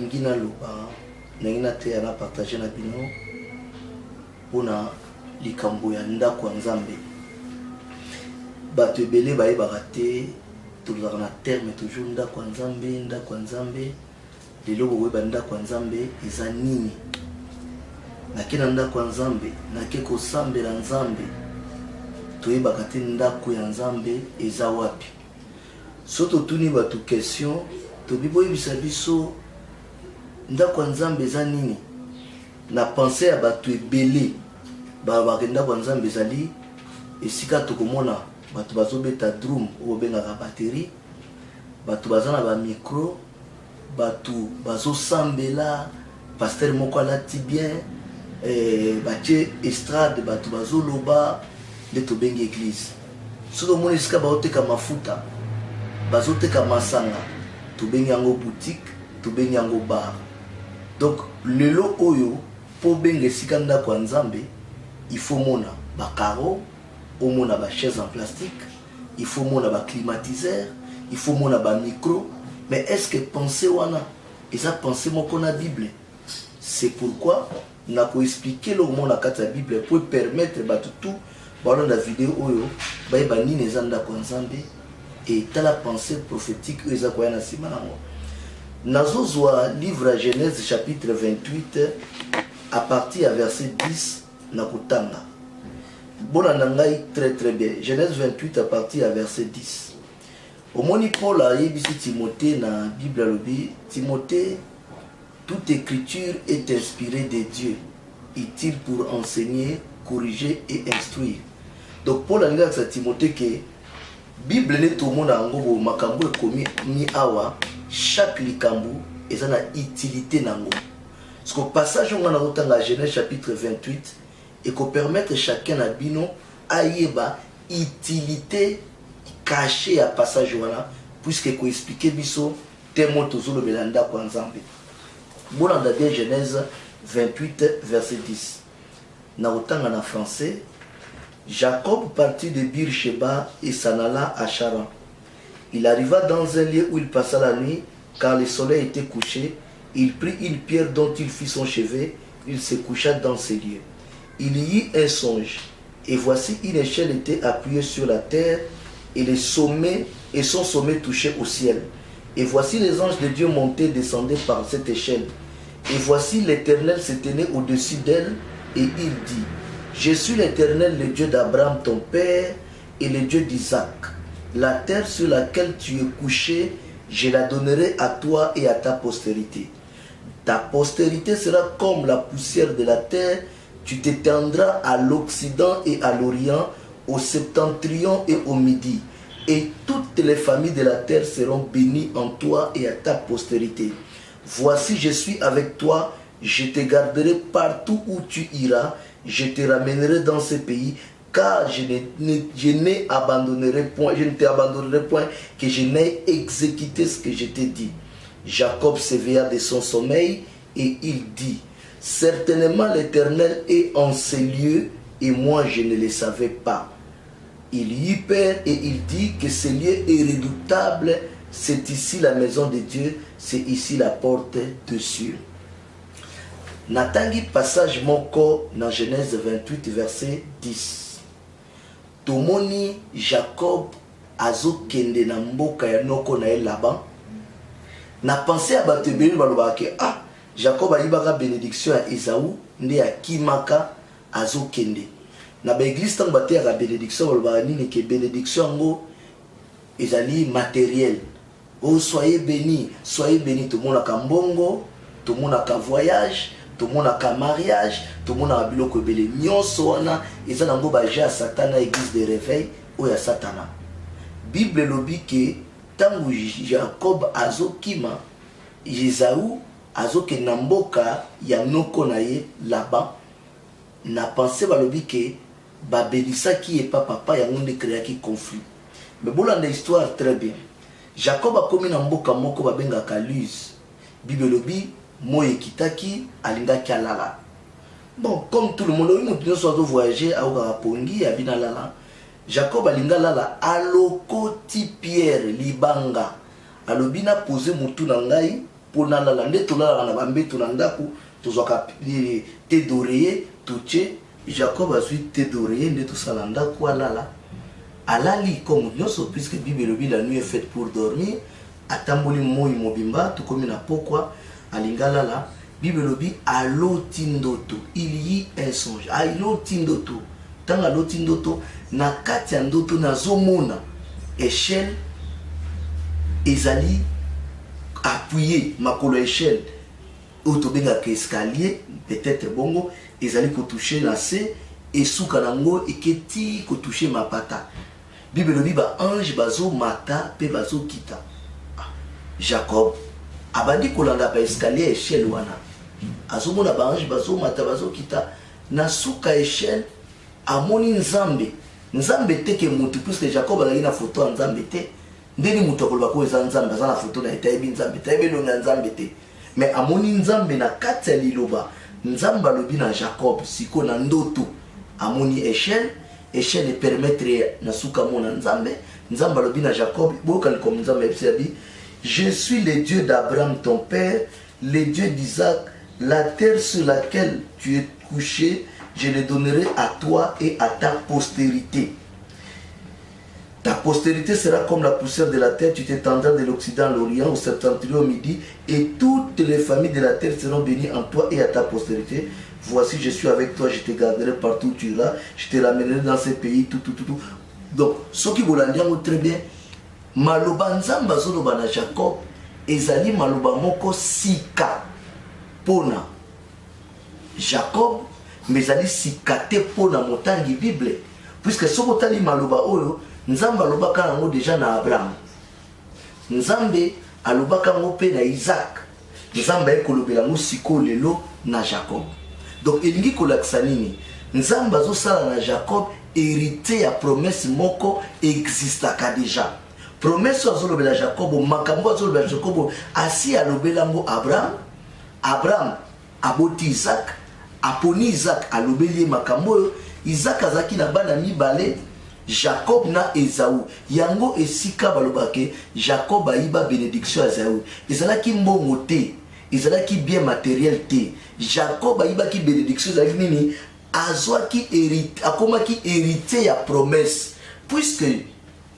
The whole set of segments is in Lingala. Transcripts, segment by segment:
nalingi naloba ndenge nateya na partage na bino mpona likambo ya ndako ya Nzambe. Bato ebele bayebaka te tozalaka na terme toujours ndako ya Nzambe, ndako ya Nzambe. Lelo boyeba ndako ya Nzambe eza nini? Nake na ndako ya Nzambe nake kosambela Nzambe, toyebaka te ndako ya Nzambe eza wapi. So totuni bato question tobiboyebisa biso ndako ya Nzambe eza nini. Na pensée ya bato ebele babaka ndako ya Nzambe ezali esika tokomona bato bazobeta drum oyo bengaka batterie, bato baza na ba micro, bato bazosambela, pasteur moko alati bien, batie estrade, bato bazoloba nde tobengi église. So tomoni esika baoteka mafuta, bazoteka masanga, tobengi yango boutique, tobengi yango bar. Donc lelo oyo po benga esika ndako ya Nzambe, il faut mona ba carreau, omona ba chaise en plastique, il faut mona ba climatiseur, il faut mona ba micro. Mais est-ce que penser wana eza penser moko na Bible? C'est pourquoi na ko expliquer le monde na kati ya Bible pour permettre ba tout balon la vidéo oyo ba nini eza ndako ya Nzambe et la pensée prophétique eza ko yana sima nango. Nazozwa livre à Genèse chapitre 28 à partir à verset 10 na kutanga. Bona nangai très bien. Genèse 28 à partir à verset 10. Au moni Paul a yebisi Timothée na Bible alobi, Timothée, toute écriture est inspirée de Dieu, utile pour enseigner, corriger et instruire. Donc Paul a dit à Timothée que Bible n'est tout le monde en gros makambo komi ni awa, chaque likambo est na utilité nango. Ce que passage on a dans la Genèse chapitre 28 et qu'on permettre chacun à bino ayeba utilité caché à passage wana puisque ko expliquer biso temo tozolo belanda kwa Nzambe. Bolanda de Genèse 28 verset 10. Na otanga na français, Jacob partit de Bir-Sheba et s'en alla à Charan. Il arriva dans un lieu où il passa la nuit car le soleil était couché. Il prit une pierre dont il fit son chevet, il se coucha dans ce lieu. Il y eut un songe et voici une échelle était appuyée sur la terre et les sommets et son sommet touchait au ciel. Et voici les anges de Dieu montaient et descendaient par cette échelle. Et voici l'Éternel se tenait au-dessus d'elle et il dit, je suis l'Éternel, le Dieu d'Abraham ton père et le Dieu d'Isaac. La terre sur laquelle tu es couché, je la donnerai à toi et à ta postérité. Ta postérité sera comme la poussière de la terre, tu t'étendras à l'Occident et à l'Orient, au septentrion et au midi, et toutes les familles de la terre seront bénies en toi et à ta postérité. Voici, je suis avec toi, je te garderai partout où tu iras, je te ramènerai dans ce pays, car je ne t'abandonnerai point, que je n'ai exécuté ce que je t'ai dit. Jacob s'éveilla de son sommeil et il dit, certainement l'Éternel est en ces lieux, et moi je ne le savais pas. Il y eut peur et il dit que ce lieu est redoutable, c'est ici la maison de Dieu, c'est ici la porte de Dieu. Natangi passage moko dans Genèse 28 verset 10. Tomoni Jacob azo kende na mboka ya noko na Laban. Na pensé à batebeli balobaka ke Jacob ayibaka bénédiction à Esaü nde ya kimaka azo kende. Na ba église tant baté ya bénédiction balobaka nini ke bénédiction ngo ezali matériel. Oh soyez bénis, tout le monde a mbongo, tout le monde a voyage, tout le monde a mariage, tout le monde a biloko belé. Nyonso wana ezana ngo baja Satan na église de réveil ou ya Satana. Bible lobi ke tangu Jacob azokima Esaü azoke na mboka ya noko na ye là-bas na pensé balobi ke babélisaki et papa ya ngonde créaki conflit. Mais bolanda histoire très bien. Jacob a commis na mboka moko babengaka Luz. Bible lobi moye kitaki alingaki alala. Bon, comme tout le monde, il y a soit voyager à Pongi, à Binalala. Jacob alinga lala alokoti Pierre libanga. Alobina posé mutu nangai pour nalala nde tolala na bambeto na ndako tozwaka te d'oreiller touché Jacob a suivi te d'oreiller nde tosala ndako alala alali comme nyonso puisque Bible lobi la nuit est faite pour dormir atamboli moi mobimba tout comme na pokwa alingala la Bible lobi aloti ndoto il y un songe aloti ndoto tanga aloti ndoto na kati ya ndoto nazomona échelle ezali appuyé makolo échelle autobenga escalier peut-être bongo ezali ko toucher na se et souka nango eketi ko toucher mapata Bible lobi ba ange bazo mata pe bazo kita Jacob abandi kolanda ba escalier échelle wana azomona ba ange bazo mata bazo kita na souka échelle amoni nzambe teke mutu puisque Jacob azali na photo ya nzambe te ndeni mutu akoloba ko eza nzambe aza na photo na etayebi nzambe tayebi longa nzambe te mais amoni nzambe na kati ya liloba nzambe alobi na Jacob siko na ndoto amoni échelle permettre na suka mona nzambe alobi na Jacob bokali comme nzambe ebisabi je suis le Dieu d'Abraham ton père le Dieu d'Isaac la terre sur laquelle tu es couché je le donnerai à toi et à ta postérité. Ta postérité sera comme la poussière de la terre, tu t'étendras de l'Occident à l'Orient, au septentrion, au midi, et toutes les familles de la terre seront bénies en toi et à ta postérité. Voici, je suis avec toi, je te garderai partout où tu iras, je te ramènerai dans ces pays, tout. Donc, ce qui vous l'a dit très bien, Maloba Nzamba Zoloba na Jacob, ezali Maloba Moko Sika, Pona. Jacob, mais ali sikate pona motangi Bible puisque soko tali maloba oyo nzambe alobaka nango déjà na Abraham nzambe alobaka ngo pe na Isaac nzambe ekolobela ngo siko lelo na Jacob donc elingi kolakisa nini nzambe azosala na Jacob hérité ya promesse moko existaka déjà promesse azolobela Jacob makambo azolobela Jacob asi alobela ngo Abraham aboti Isaac aponi Isaac alobeli makambo Isaac azaki na bana mibale Jacob na Esaü yango esika balobake Jacob ayiba bénédiction Esaü ezalaki mbongo te ezalaki bien matériel te Jacob ayibaki bénédiction ezalaki nini azwaki hérité akomaki hérité ya promesse puisque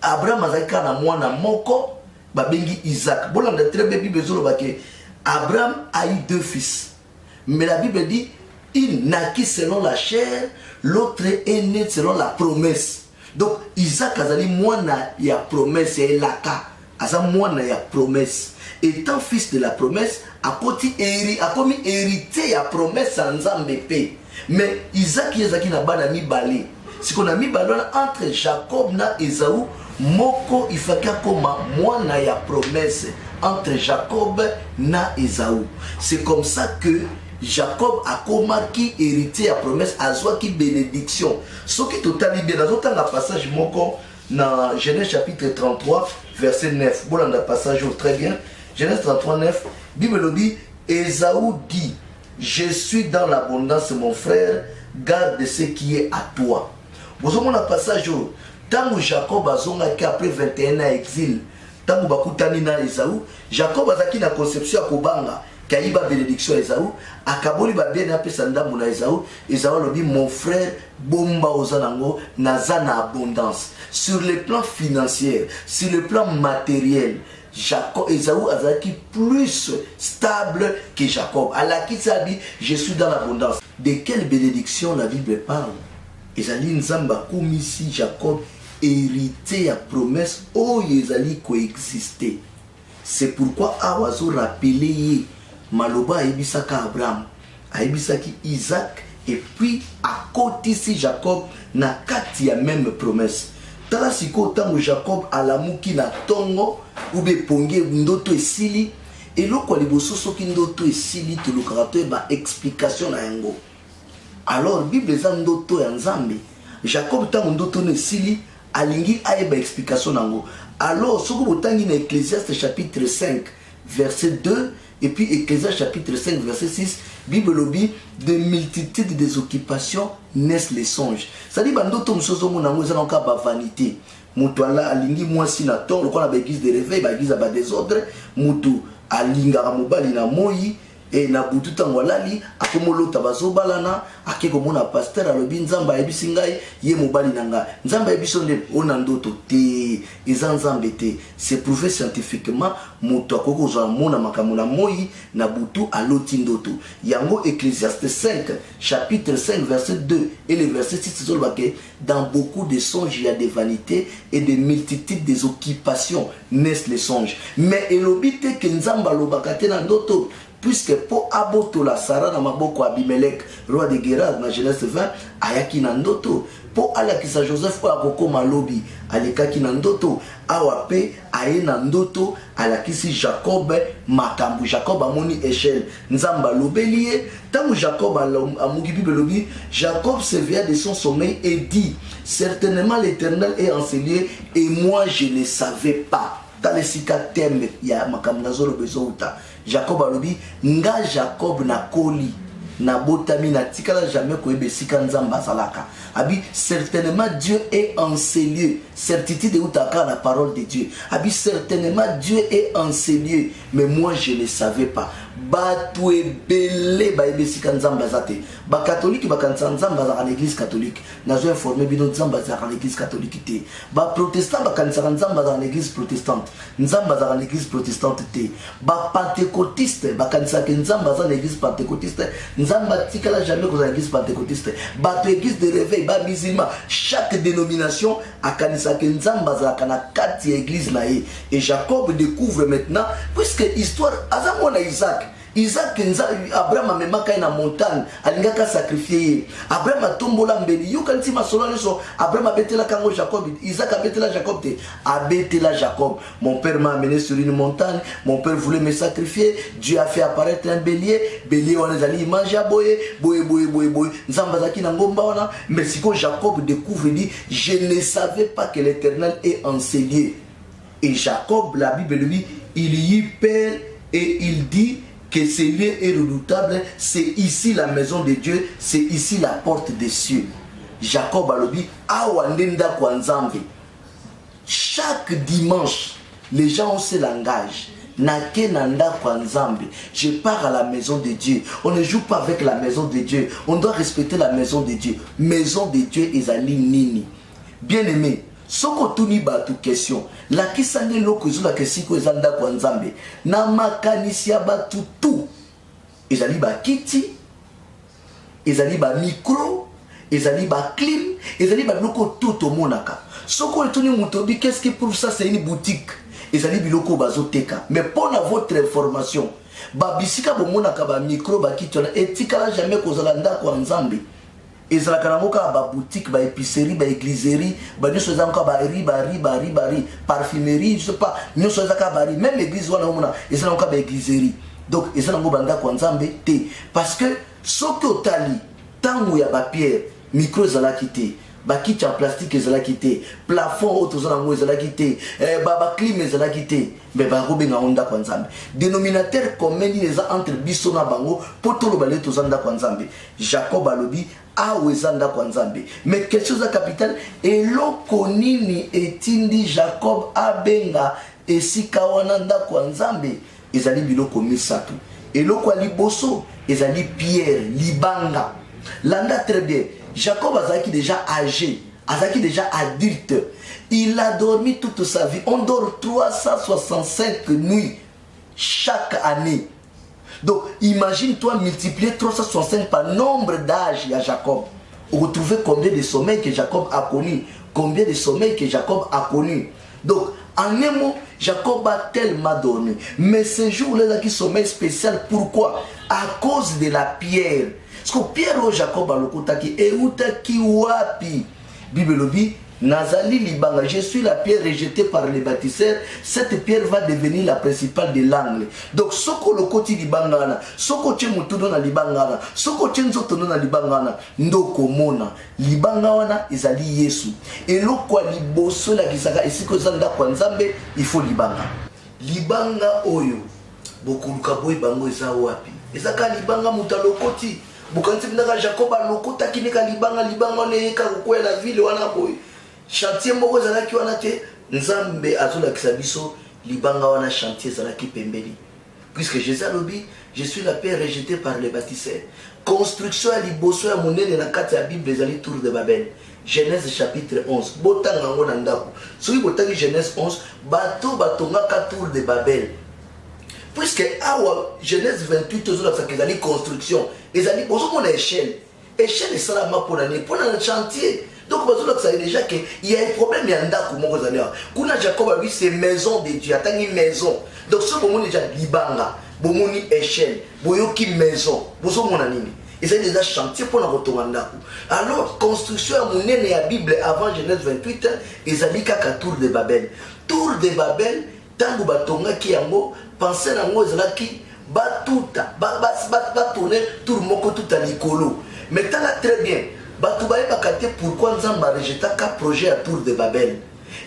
Abraham azalaki na mwana moko babengi Isaac bolanda très bien Bible ezolobake Abraham a eu deux fils mais la Bible dit il naquit selon la chair, l'autre est né selon la promesse. Donc Isaac azali mwana ya promesse et laka aza mwana ya promesse. Étant fils de la promesse, akomi hérité ya promesse en Nzambe pe. Mais Isaac yazaki na bana mibale. Si qu'on a mibale entre Jacob na Esaü, moko ifaka koma mwana ya promesse entre Jacob na Esaü. C'est comme ça que Jacob a komaki hérité à promesse azwaki bénédiction. Ce qui totali bien dans un passage moko dans Genèse chapitre 33 verset 9. Bon dans passage très bien. Genèse 33 9, Bible dit Esaü dit je suis dans l'abondance mon frère, garde ce qui est à toi. Vous avez un passage tant Jacob azongaki après 21 ans exil. Tant bakutani na Esaü, Jacob azaki na conception ya kobanga Kaïba bénédiction Esaü, akaboli ba bien apesa ndambo na Esaü, Esaü lobi mon frère bomba ozanango nazana abondance sur le plan financier, sur le plan matériel. Jacob Esaü azaki plus stable que Jacob. Alaki sabi je suis dans l'abondance. De quelle bénédiction la Bible parle? Ezali nzamba komisi Jacob hérité à promesse oh ezali coexister. C'est pourquoi awazo rappelé Maloba aibisaka Abraham, aibisaki Isaac et puis à côté ici Jacob na kati ya même promesse. Tala siko tango Jacob alamuki na tongo ube ponge ndoto esili eloko liboso soki ndoto esili tulukarato ba explication na yango. Alors Bible za ndoto ya Nzambe. Jacob tango ndoto esili alingi ayeba explication nango. Alors soko botangi na Ecclésiaste chapitre 5 verset 2 et puis Ecclésiaste chapitre 5 verset 6, Bible lobi de multitude des occupations naissent les songes. C'est-à-dire bandoto msozo mona ngoza na ba vanité. Mutu ala alingi mwasi na tort lokola ba église de réveil ba église ba désordre mutu alinga mobali na moyi et na butu tango lali akomolota bazobalana akeko mona pasteur alobi nzamba yebisi ngai ye mobali nanga nzamba yebiso nde ona ndoto te eza nzambe te. C'est prouvé scientifiquement mutu akoko za mona makambo na moyi na butu aloti ndoto yango. Ecclésiaste 5 chapitre 5 verset 2 et le verset 6 zolbake dans beaucoup de songes il y a des vanités et des multitudes des occupations naissent les songes. Mais elobite ke nzamba lobaka te na ndoto puisque pour abotola Sarah na maboko Abimelech roi de Guérard na Genèse 20 ayaki na ndoto pour alakisa Joseph kwa akoko malobi alekaki na ndoto awa pe aye na ndoto alakisi Jacob makambu. Jacob amoni échelle nzamba lobelie tangu Jacob amugi Bible lobi Jacob se réveilla de son sommeil et dit certainement l'Éternel est enseigné et moi je ne savais pas. Dans les thème ya makambu nazolo bezouta Jacob alobi nga Jacob na koli na botami na tikala jamais koyebe sika nzamba zalaka abi certainement Dieu est enseigné certitude utaka la parole de Dieu abi certainement Dieu est enseigné mais moi je ne savais pas. Batu ebele ba yebe sika nzamba zate ba catholique ba kanza nzamba za l'église catholique nazo informer bino nzamba za l'église catholique te ba protestant ba kanza nzamba za l'église protestante nzamba za l'église protestante te ba pentecôtiste ba kanza ke nzamba za l'église pentecôtiste nzamba tikala jamais ko za l'église pentecôtiste ba église de réveil ba musulman chaque dénomination a kanisa ke nzamba za kana kati ya église na ye. Et Jacob découvre maintenant puisque histoire azamo na Isaac Abraham amemaka na montagne alingaka sacrifier Abraham atombola mbeli yokanti masolo leso Abraham abetela kango Jacob Isaac abetela Jacob te abetela Jacob. Mon père m'a amené sur une montagne, mon père voulait me sacrifier, Dieu a fait apparaître un bélier on les allait manger boye nzamba zaki na ngomba wana. Mais si quand Jacob découvre dit je ne savais pas que l'Éternel est enseigné. Et Jacob la Bible lui il y perd et il dit que ce lieu est redoutable, c'est ici la maison de Dieu, c'est ici la porte des cieux. Jacob alobi awandenda kwa nzambe. Chaque dimanche, les gens ont ce langage. Nakenanda kwa nzambe. Je pars à la maison de Dieu. On ne joue pas avec la maison de Dieu. On doit respecter la maison de Dieu. Maison de Dieu ezali nini. Bien aimé. Soko tuni batu question la kisande loko izula kesiko ezanda kwa nzambe na makanisi ya batu tu ezali ba kiti ezali ba micro ezali ba clim ezali ba loko tout monaka soko tuni mutobi qu'est-ce qui prouve ça c'est une boutique ezali biloko bazoteka. Mais pour votre information ba bisika bo monaka ba micro ba kiti na etikala jamais kozala ndako kwa nzambe. Ezalaka nangoka ba boutique ba épicerie ba égliserie ba nyoso ezalaka ba riz parfumerie je sais pas nyoso ezalaka ba riz même église wana omona ezalaka ba égliserie. Donc ezalaka banda kwa nzambe te parce que soki otali tango ya ba pierre micro ezalaki te ba kiti en plastique ezalaki te plafond otozana ngo ezalaki te ba clim ezalaki te mais ba robenga onda kwa nzambe. Dénominateur commun les entre biso na bango potolo ba leto zanda kwa nzambe. Jacob alobi awezanda kwa nzambe. Mais quelque chose à capital eloko nini etindi Jacob abenga esika wana nda kwa nzambe ezali biloko misato. Eloko aliboso ezali pierre libanga. Landa très bien. Jacob azaki déjà âgé, azaki déjà adulte. Il a dormi toute sa vie. On dort 365 nuits chaque année. Donc, imagine-toi multiplier 365 par nombre d'âges à Jacob. Retrouver combien de sommeils que Jacob a connu. Combien de sommeils que Jacob a connu. Donc, en un mot, Jacob a tellement dormi. Mais ce jour-là, il a un sommeil spécial. Pourquoi? À cause de la pierre. Parce que Pierre Jacob a l'okotaki et utaki wapi. Bible lobi Nazali libanga, je suis la pierre rejetée par les bâtisseurs. Cette pierre va devenir la principale de l'angle. Donc soko lokoti libangana, soko che mutudo na libangana, soko che nzoto na libangana, ndoko mona libangana ezali Yesu. Et lokwa liboso la kisaka esiko zanda kwa nzambe, il faut libanga. Libanga oyo bokuluka boy bango eza wapi? ezaka libanga mutalokoti bukanti ndaka Jacob alokota kineka libanga oneka ko la ville wana boy chantier moko zalaki wana te nzambe azolakisa biso libanga wana chantier zalaki pembeni puisque Jésus alobi je suis la pierre rejetée par les bâtisseurs construction ya liboso ya monene na kati ya Bible ezali tour de Babel Genèse chapitre 11 botanga ngo na ndako soki botangi Genèse 11 bato batongaka tour de Babel puisque awa Genèse 28 ozolakisa ezali construction ezali bozomona échelle esalama mpona chantier donc bazolakisa déjà que il y a un problème ya ndako moko ezali awa kuna Jacob alobi c'est maison de Dieu atangi maison donc so bomoni déjà libanga bomoni échelle boyoki maison bozomona nini ezali déjà chantier mpona kotonga ndako alors construction ya monene ya Bible avant Genèse 28 ezali kaka tour de Babel tango batongaki yango pensé nango ezalaki batuta batourne tour moko tuta likolo mais tala très bien batu bayebaka te pourquoi nzambe arejetaka projet ya tour de Babel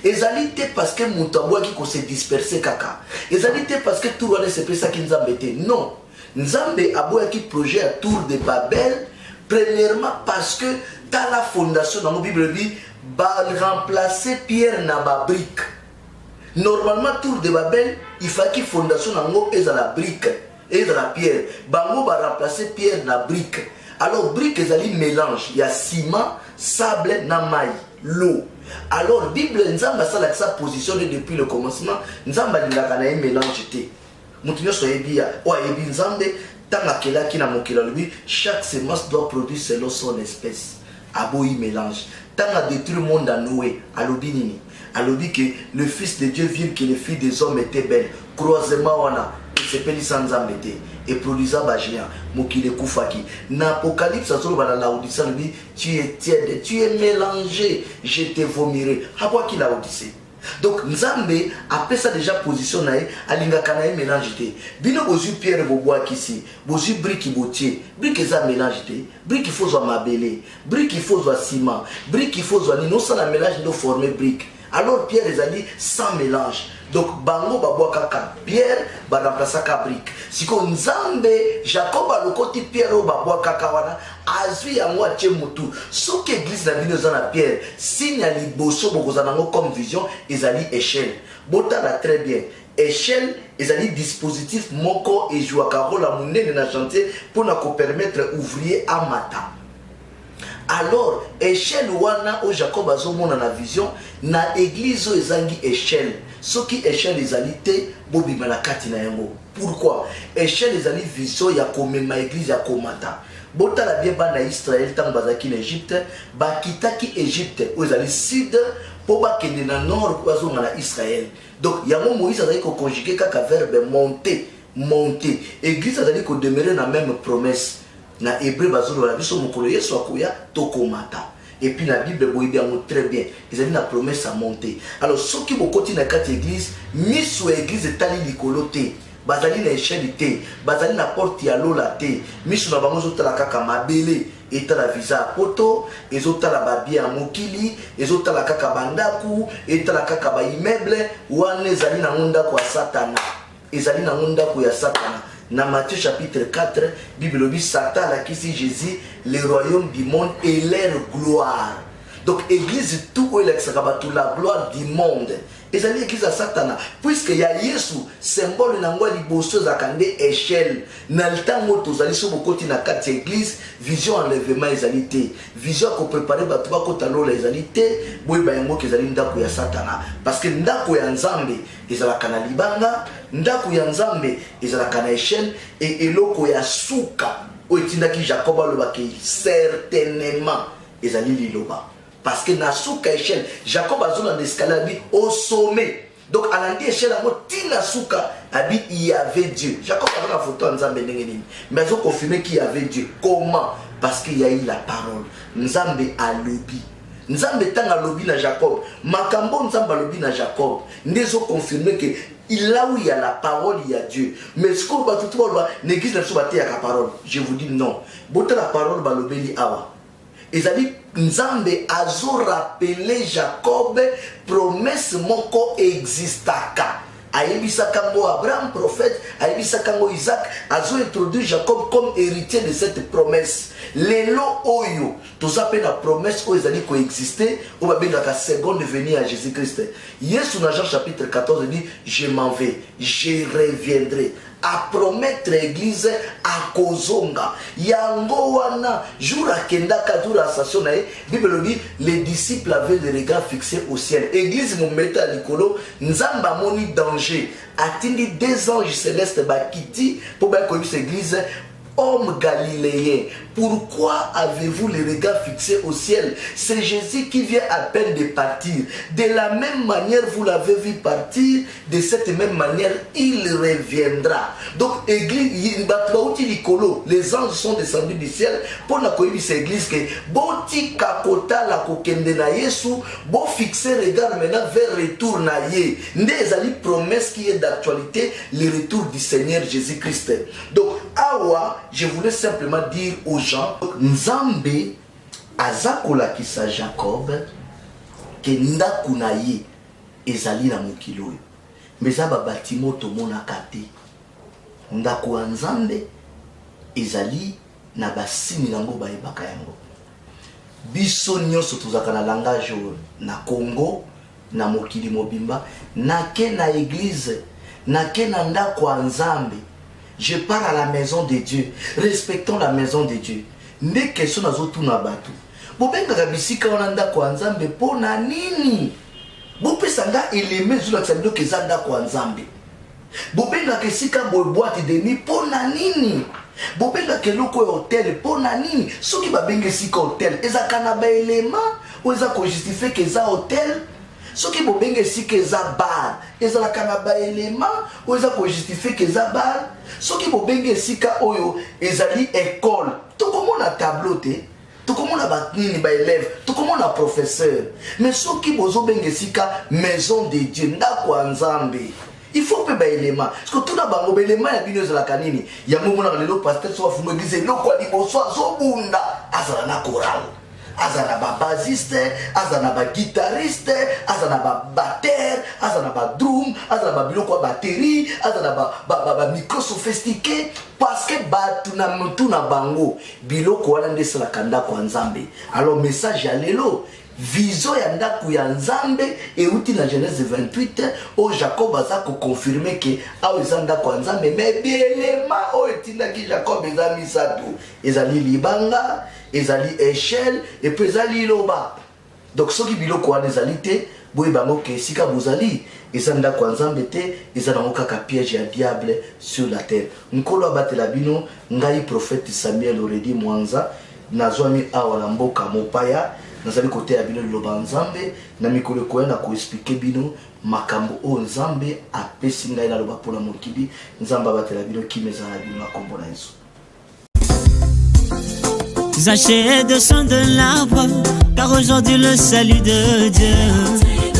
ezali te parce que moto abwaki kose disperse kaka ezali te parce que tour wana esepesaki nzambe te non nzambe abwaki projet ya tour de Babel premièrement parce que dans la fondation dans la Bible dit ba remplacer pierre na ba brique. Normalement tour de Babel il faut que fondation nango ezala brique ezala pierre bango ba remplacer pierre na brique. Alors brique ezali mélange il y a ciment sable na maille l'eau. Alors Bible nzamba sala sa positionné depuis le commencement nzamba lingaka na mélange te mutu nyonso yebia o yebi nzambe tanga kelaki na mokila lui chaque semence doit produire selon son espèce aboyi mélange tanga détruire le monde à Noé alobi nini alobi que le fils de Dieu vit que les filles des hommes étaient belles croisement wana sepeli sanzambe te et produisa ba géant mokile kufaki na apocalypse azolo bana Laodicée lui tu es tiède tu es mélangé je te vomirai habwa ki Laodicée. Donc nzambe après ça déjà position nae alingaka na mélange te bino bozu pierre boboa kisi bozu brique botier brique za mélange te brique il faut zo mabele brique il faut zo ciment brique il faut zo ni non ça la mélange de former brique alors pierre ezali sans mélange donc bango baboa kaka pierre ba remplacer ka brique siko nzambe Jacob alokoti pierre o baboa kaka wana azwi yango atie mutu soki église na bino za na pierre signe ya liboso bokozana ngo comme vision ezali échelle botala très bien échelle ezali dispositif moko ejuaka rôle la monene na chantier pour na ko permettre ouvrier amata. Alors échelle wana o Jacob azomona na vision na église ezangi échelle soki échelle ezali te bobima na kati na yango. Pourquoi échelle ezali vision ya komema église ya komata botala bien bana Israël tant bazaki na Égypte bakitaki Égypte o ezali sud po bakende na nord po azonga na Israël. Donc yango Moïse azali ko conjuguer kaka verbe monter église azali ko demeurer na même promesse na hébreu bazolo la biso mokolo yesu akoya tokomata et puis la Bible boyebi yango très bien ezali na promesse à monter. Alors soki bokoti na kati église miso église etali likolo te bazali na échelle te bazali na porte ya lola te miso na bango zotala kaka mabele etala visa poto ezotala babia ya mokili ezotala kaka bandaku etala kaka ba immeuble wana ezali na ndako ya satana ezali na ndako ya satana. Dans Matthieu chapitre 4, Bible dit Satan a quitté Jésus, le royaume du monde et leur gloire. Donc église tout où la gloire du monde. Et ça l'église à Satan. Puisque y a Yesu, symbole n'angwa liboso zakande échelle. Nalta moto zali so bokoti na kati église, vision enlèvement ezalité. Vision ko préparer ba tuba kota lola ezalité, boy ba yango ke zali ndako ya Satana. Parce que ndako ya Nzambe ezalaka na libanga, ndako ya Nzambe ezalaka na échelle et eloko ya suka. O etindaki Jacob alobaki certainement ezali liloba. Parce que na souka échelle, Jacob a zone en escalade au sommet. Donc à l'année échelle, tina souka habit il y avait Dieu. Jacob a la photo en Nzambe ndengeni. Mais ils ont confirmé qu'il y avait Dieu. Comment? Parce qu'il y a eu la parole. Nzambe a lobi. Nzambe tanga lobi na Jacob. Makambo Nzambe lobi na Jacob. Ils ont confirmé que là où il y a la parole, il y a Dieu. Mais ce qu'on va tout voir, l'église n'a pas été à la parole. Je vous dis non. Bote la parole va lobeli awa. Ezali Nzambe azo rappelé Jacob promesse moko existaka ayebisa kango Abraham prophète, ayebisa kango Isaac, azo introduit Jacob comme héritier de cette promesse. Lelo oyo tozape na promesse oyo ezali coexister ou babengaka seconde venue à Jésus-Christ. Yesu na Jean chapitre 14 dit je m'en vais, je reviendrai. À promettre l'église à kozonga yango wana jour akendaka jour à station na Bible dit les disciples avaient les regards fixés au ciel. Église mometa likolo nzamba moni danger atindi des anges célestes bakiti pour ba ko église. Homme galiléen, pourquoi avez-vous les regards fixés au ciel? C'est Jésus qui vient à peine de partir. De la même manière, vous l'avez vu partir, de cette même manière, il reviendra. Donc, église, les anges sont descendus du ciel pour la cette église que boti kakota la kokende na Yesu, bon fixer regard maintenant vers retour na ye. Ndezali promesse qui est d'actualité, le retour du Seigneur Jésus-Christ. Donc, awa, je voulais simplement dire aux gens, Nzambe azakola kisa Jacob ke ndaku na ye ezali na mokili oyo. Meza ba batimo tomonaka te. Ndaku ya Nzambe ezali na basini nango bayebaka yango. Biso nyonso tozaka na langage na Congo, na mokili mobimba, nake na église, nake na ndaku ya Nzambe. Je pars à la maison de Dieu. Respectons la maison de Dieu. Nde question nazo tuna batu. Bobenga kabisika onanda kwa Nzambe pona nini? Bopesa nga eleme zula kisabilo kezanda kwa Nzambe. Bobenga kesika boîte de nuit pona nini? Bobenga keloko hotel pona nini? Soki babenge sika hotel, ezaka na ba elema ou eza ko justifier keza hotel? Soki bobenge sika eza bar, ezalaka na ba elema ou eza ko justifier keza bar? Soki bobenge sika oyo ezali école, tokomona tableau te, tokomona ba nini ba élève, tokomona professeur. Mais soki bozo benge sika maison de Dieu, ndako Nzambe, il faut pe ba elema. Parce que tout na bango ba elema ya bino ezalaka nini? Ya mona lelo pasteur so afumo église loko ali boso azobunda azala na chorale. Azana ba basiste, azana ba guitariste, azana ba batteur, azana ba drum, azana ba biloko batterie, azana ba micro sophistiqué parce que batuna mutuna bango biloko wana ndesala kanda kwa Nzambe. Alors message ya lelo vision ya ndaku ya Nzambe euti na Genèse 28 o Jacob aza ko confirmer que awo ezanda kwa Nzambe mais bielema o etinda ki Jacob ezami satu ezali libanga ezali échelle et puis ezali loba. Donc soki biloko wana ezali te boye bango ke sika bozali ezanda kwa Nzambe te ezana kaka piège ya diable sur la terre. Nkolo abatela bino ngai prophète Samuel Oredi Mwanza nazwami awa na mboka mopaya nazali kote ya bino loba Nzambe na mikolo koyena ko expliquer bino makambo o Nzambe apesi ngai na loba pona mokili. Nzamba batela bino kimeza na bino na kombo na Yesu. Zachée descend de l'arbre, car aujourd'hui le salut de Dieu